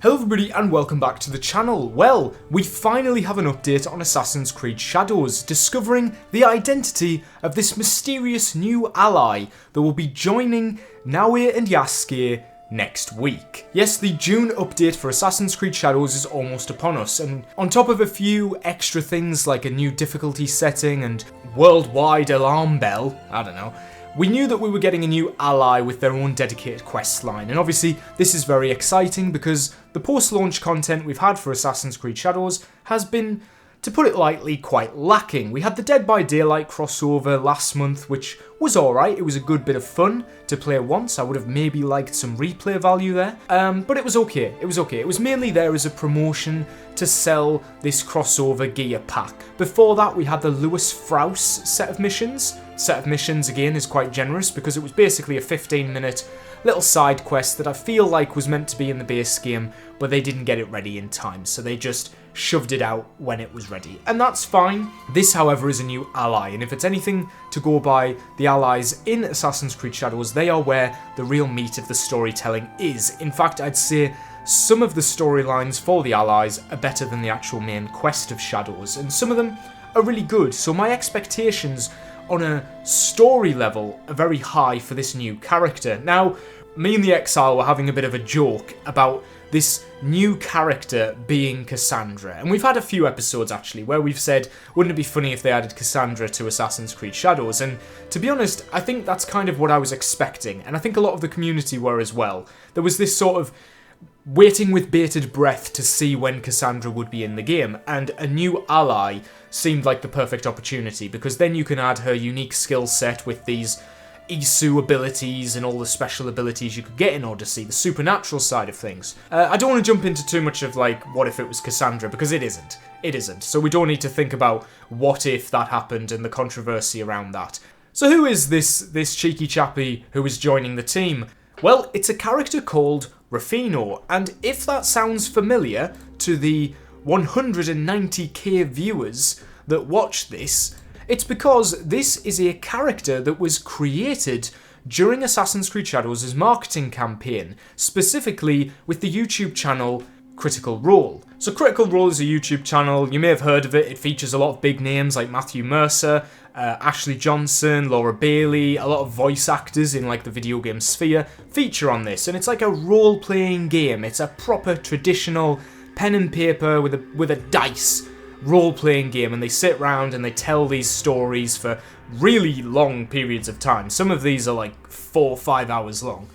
Hello everybody and welcome back to the channel. Well, we finally have an update on Assassin's Creed Shadows, discovering the identity of this mysterious new ally that will be joining Norway and Yasuke next week. Yes, the June update for Assassin's Creed Shadows is almost upon us, and on top of a few extra things like a new difficulty setting and worldwide alarm bell, I don't know, we knew that we were getting a new ally with their own dedicated quest line, and obviously this is very exciting because the post-launch content we've had for Assassin's Creed Shadows has been, to put it lightly, quite lacking. We had the Dead by Daylight crossover last month, which was alright. It was a good bit of fun to play once. I would have maybe liked some replay value there, but it was okay. It was okay. It was mainly there as a promotion to sell this crossover gear pack. Before that, we had the Lewis Frous set of missions. Set of missions, again, is quite generous because it was basically a 15-minute little side quest that I feel like was meant to be in the base game, but they didn't get it ready in time, so they just shoved it out when it was ready. And that's fine. This, however, is a new ally, and if it's anything to go by the allies in Assassin's Creed Shadows, they are where the real meat of the storytelling is. In fact, I'd say some of the storylines for the allies are better than the actual main quest of Shadows, and some of them are really good, so my expectations on a story level are very high for this new character. Now, me and the Exile were having a bit of a joke about this new character being Cassandra, and we've had a few episodes actually where we've said, wouldn't it be funny if they added Cassandra to Assassin's Creed Shadows, and to be honest, I think that's kind of what I was expecting, and I think a lot of the community were as well. There was this sort of waiting with bated breath to see when Cassandra would be in the game, and a new ally seemed like the perfect opportunity, because then you can add her unique skill set with these Isu abilities and all the special abilities you could get in Odyssey, the supernatural side of things. I don't want to jump into too much of like, what if it was Cassandra, because it isn't. It isn't. So we don't need to think about what if that happened and the controversy around that. So who is this cheeky chappie who is joining the team? Well, it's a character called Rufino, and if that sounds familiar to the 190k viewers that watch this, it's because this is a character that was created during Assassin's Creed Shadows' marketing campaign, specifically with the YouTube channel Critical Role. So Critical Role is a YouTube channel, you may have heard of it. It features a lot of big names like Matthew Mercer, Ashley Johnson, Laura Bailey, a lot of voice actors in like the video game sphere feature on this, and it's like a role-playing game. It's a proper traditional pen and paper with a dice role-playing game, and they sit around and they tell these stories for really long periods of time. Some of these are like 4 or 5 hours long.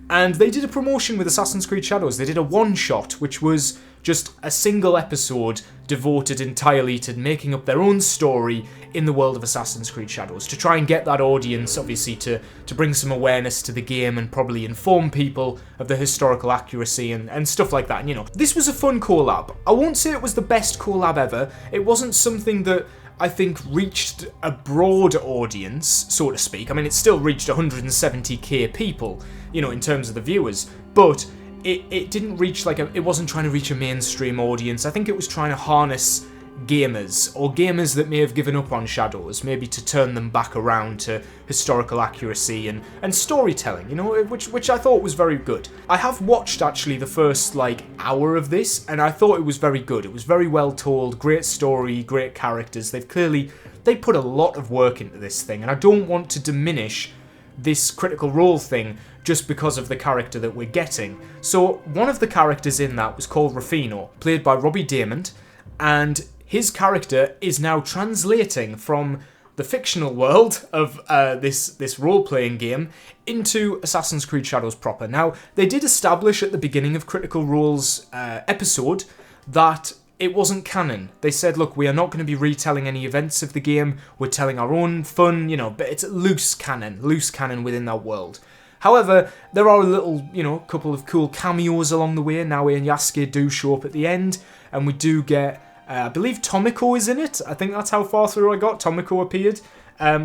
And they did a promotion with Assassin's Creed Shadows. They did a one-shot, which was just a single episode devoted entirely to making up their own story in the world of Assassin's Creed Shadows, to try and get that audience, obviously, to bring some awareness to the game and probably inform people of the historical accuracy and stuff like that. And, you know, this was a fun collab. I won't say it was the best collab ever. It wasn't something that I think reached a broad audience, so to speak. I mean, it still reached 170k people, you know, in terms of the viewers, but it didn't reach it wasn't trying to reach a mainstream audience. I think it was trying to harness gamers, or gamers that may have given up on Shadows, maybe to turn them back around to historical accuracy and storytelling, you know, which I thought was very good. I have watched actually the first hour of this, and I thought it was very good. It was very well told, great story, great characters. They put a lot of work into this thing, and I don't want to diminish this Critical Role thing just because of the character that we're getting. So one of the characters in that was called Rafino, played by Robbie Daymond, and his character is now translating from the fictional world of this role-playing game into Assassin's Creed Shadows proper. Now, they did establish at the beginning of Critical Role's episode that it wasn't canon. They said, look, we are not going to be retelling any events of the game, we're telling our own fun, you know, but it's loose canon within that world. However, there are a little, you know, couple of cool cameos along the way. Naoe and Yasuke do show up at the end, and we do get, I believe Tomiko is in it. I think that's how far through I got. Tomiko appeared.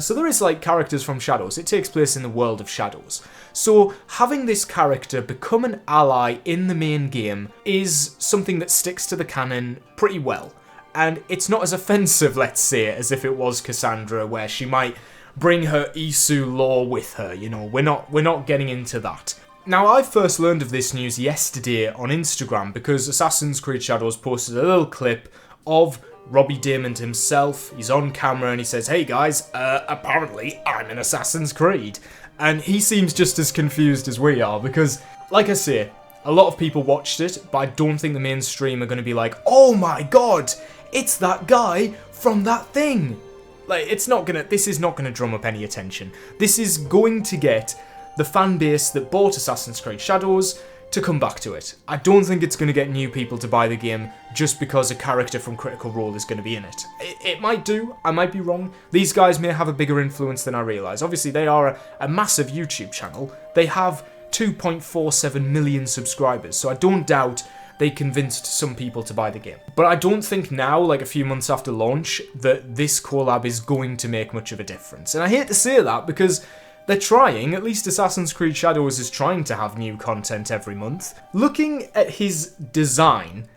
So there is characters from Shadows. It takes place in the world of Shadows. So having this character become an ally in the main game is something that sticks to the canon pretty well. And it's not as offensive, let's say, as if it was Cassandra, where she might bring her Isu lore with her, you know. We're not getting into that. Now, I first learned of this news yesterday on Instagram because Assassin's Creed Shadows posted a little clip of Robbie Daymond himself. He's on camera and he says, "Hey guys, apparently I'm in Assassin's Creed." And he seems just as confused as we are because, like I say, a lot of people watched it, but I don't think the mainstream are going to be like, "Oh my god, it's that guy from that thing." Like, this is not gonna drum up any attention. This is going to get the fan base that bought Assassin's Creed Shadows to come back to it. I don't think it's going to get new people to buy the game just because a character from Critical Role is going to be in it. It might do, I might be wrong. These guys may have a bigger influence than I realise. Obviously, they are a massive YouTube channel. They have 2.47 million subscribers, so I don't doubt they convinced some people to buy the game. But I don't think now, like a few months after launch, that this collab is going to make much of a difference. And I hate to say that because they're trying, at least Assassin's Creed Shadows is trying to have new content every month. Looking at his design,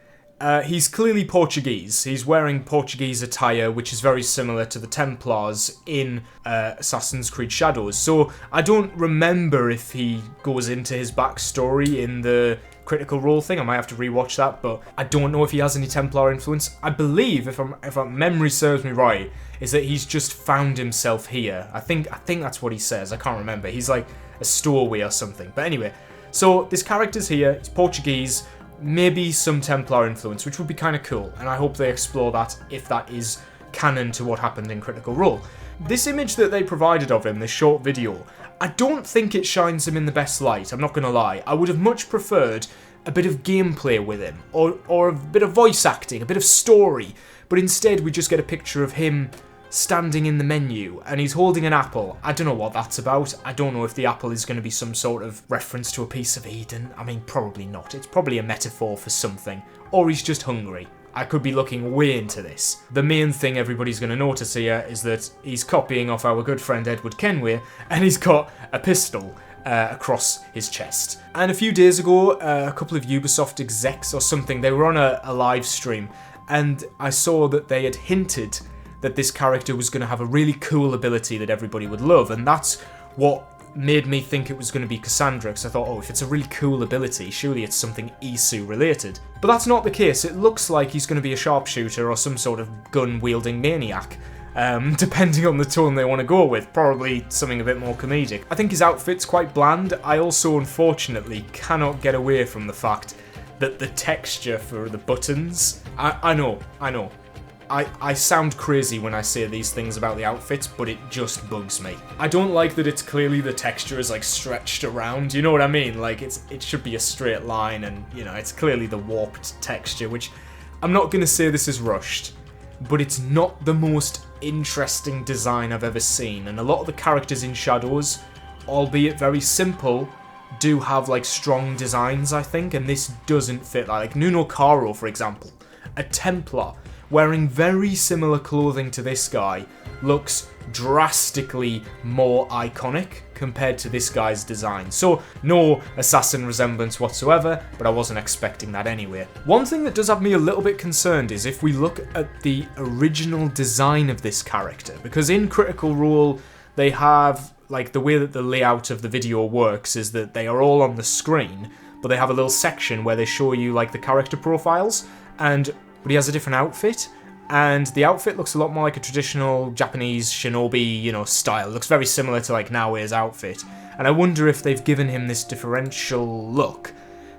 he's clearly Portuguese. He's wearing Portuguese attire, which is very similar to the Templars in Assassin's Creed Shadows. So I don't remember if he goes into his backstory in the Critical Role thing. I might have to rewatch that, but I don't know if he has any Templar influence. I believe, if memory serves me right, is that he's just found himself here. I think that's what he says. I can't remember. He's like a stowaway or something. But anyway, so this character's here. He's Portuguese. Maybe some Templar influence, which would be kind of cool. And I hope they explore that if that is canon to what happened in Critical Role. This image that they provided of him, this short video, I don't think it shines him in the best light, I'm not going to lie. I would have much preferred a bit of gameplay with him, or a bit of voice acting, a bit of story, but instead we just get a picture of him standing in the menu, and he's holding an apple. I don't know what that's about. I don't know if the apple is going to be some sort of reference to a piece of Eden. I mean, probably not. It's probably a metaphor for something, or he's just hungry. I could be looking way into this. The main thing everybody's going to notice here is that he's copying off our good friend Edward Kenway, and he's got a pistol across his chest. And a few days ago, a couple of Ubisoft execs or something, they were on a live stream, and I saw that they had hinted that this character was going to have a really cool ability that everybody would love, and that's what made me think it was going to be Cassandra, because I thought, oh, if it's a really cool ability, surely it's something Isu related. But that's not the case. It looks like he's going to be a sharpshooter or some sort of gun-wielding maniac, depending on the tone they want to go with. Probably something a bit more comedic. I think his outfit's quite bland. I also, unfortunately, cannot get away from the fact that the texture for the buttons... I know. I sound crazy when I say these things about the outfits, but it just bugs me. I don't like that it's clearly the texture is like stretched around, you know what I mean? Like it should be a straight line, and you know, it's clearly the warped texture, which I'm not gonna say this is rushed, but it's not the most interesting design I've ever seen, and a lot of the characters in Shadows, albeit very simple, do have like strong designs, I think, and this doesn't fit. Like Nuno Caro, for example, a Templar, wearing very similar clothing to this guy, looks drastically more iconic compared to this guy's design. So, no assassin resemblance whatsoever, but I wasn't expecting that anyway. One thing that does have me a little bit concerned is if we look at the original design of this character, because in Critical Role, they have, like, the way that the layout of the video works is that they are all on the screen, but they have a little section where they show you, like, the character profiles, but he has a different outfit, and the outfit looks a lot more like a traditional Japanese shinobi, you know, style. It looks very similar to, like, Naoe's outfit, and I wonder if they've given him this differential look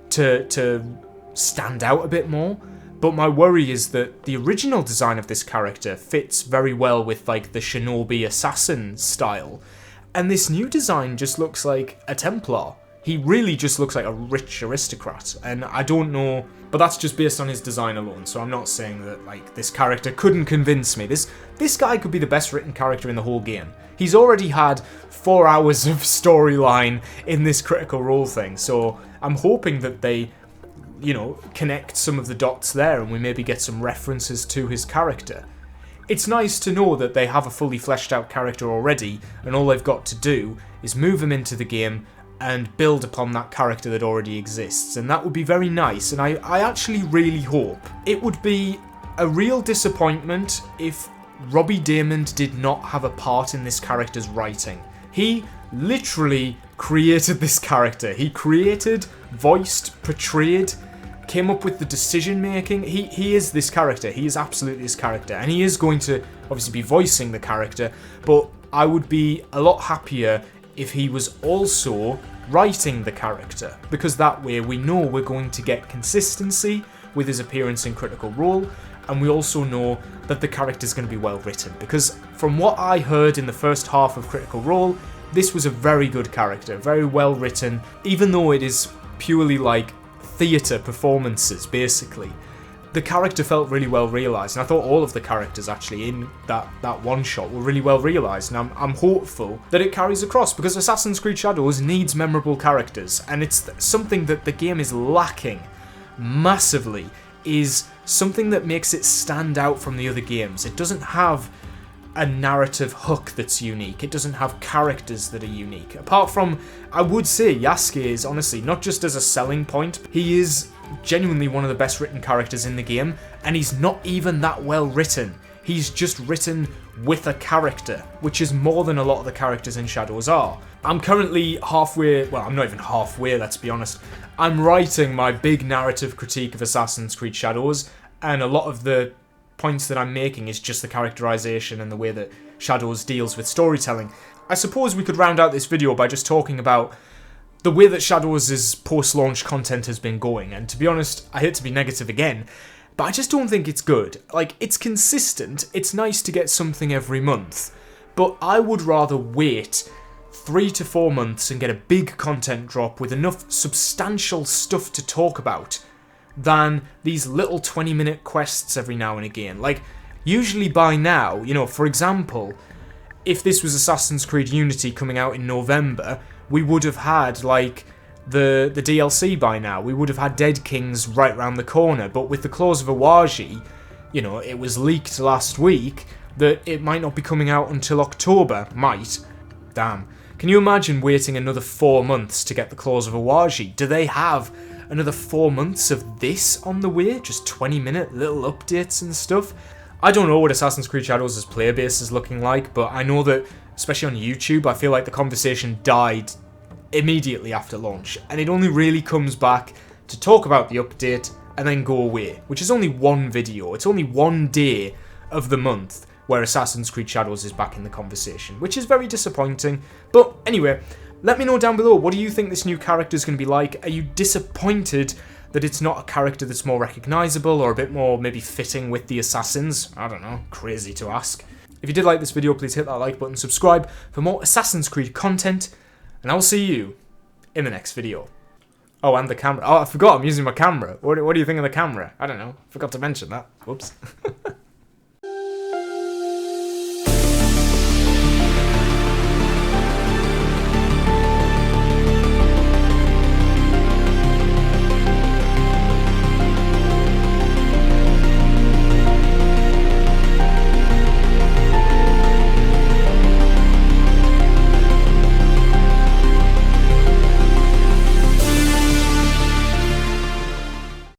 to stand out a bit more. But my worry is that the original design of this character fits very well with, like, the shinobi assassin style, and this new design just looks like a Templar. He really just looks like a rich aristocrat, and I don't know, but that's just based on his design alone, so I'm not saying that, like, this character couldn't convince me. This guy could be the best written character in the whole game. He's already had 4 hours of storyline in this Critical Role thing, so I'm hoping that they, you know, connect some of the dots there, and we maybe get some references to his character. It's nice to know that they have a fully fleshed out character already, and all they've got to do is move him into the game and build upon that character that already exists, and that would be very nice, and I actually really hope. It would be a real disappointment if Robbie Daymond did not have a part in this character's writing. He literally created this character. He created, voiced, portrayed, came up with the decision making. He is this character. He is absolutely this character. And he is going to obviously be voicing the character, but I would be a lot happier if he was also writing the character, because that way we know we're going to get consistency with his appearance in Critical Role, and we also know that the character is going to be well written, because from what I heard in the first half of Critical Role, this was a very good character, very well written, even though it is purely like theatre performances basically. The character felt really well realised, and I thought all of the characters actually in that one shot were really well realised, and I'm hopeful that it carries across, because Assassin's Creed Shadows needs memorable characters, and it's something that the game is lacking massively, is something that makes it stand out from the other games. It doesn't have a narrative hook that's unique, it doesn't have characters that are unique. Apart from, I would say Yasuke is honestly, not just as a selling point, he is genuinely one of the best written characters in the game, and he's not even that well written. He's just written with a character, which is more than a lot of the characters in Shadows are. I'm currently halfway, well, I'm not even halfway, let's be honest. I'm writing my big narrative critique of Assassin's Creed Shadows, and a lot of the points that I'm making is just the characterization and the way that Shadows deals with storytelling. I suppose we could round out this video by just talking about the way that Shadows' post-launch content has been going, and to be honest, I hate to be negative again, but I just don't think it's good. Like, it's consistent, it's nice to get something every month, but I would rather wait 3 to 4 months and get a big content drop with enough substantial stuff to talk about than these little 20-minute quests every now and again. Like, usually by now, you know, for example, if this was Assassin's Creed Unity coming out in November, we would have had, like, the DLC by now. We would have had Dead Kings right round the corner, but with the Claws of Awaji, you know, it was leaked last week that it might not be coming out until October. Might. Damn. Can you imagine waiting another 4 months to get the Claws of Awaji? Do they have another 4 months of this on the way? Just 20-minute little updates and stuff? I don't know what Assassin's Creed Shadows' player base is looking like, but I know that, especially on YouTube, I feel like the conversation died immediately after launch, and it only really comes back to talk about the update and then go away, which is only one video. It's only one day of the month where Assassin's Creed Shadows is back in the conversation, which is very disappointing. But anyway, let me know down below, what do you think this new character is going to be like? Are you disappointed that it's not a character that's more recognisable or a bit more maybe fitting with the Assassins? I don't know, crazy to ask. If you did like this video, please hit that like button, subscribe for more Assassin's Creed content, and I will see you in the next video. Oh, and the camera. Oh, I forgot I'm using my camera. What do you think of the camera? I don't know. Forgot to mention that. Whoops.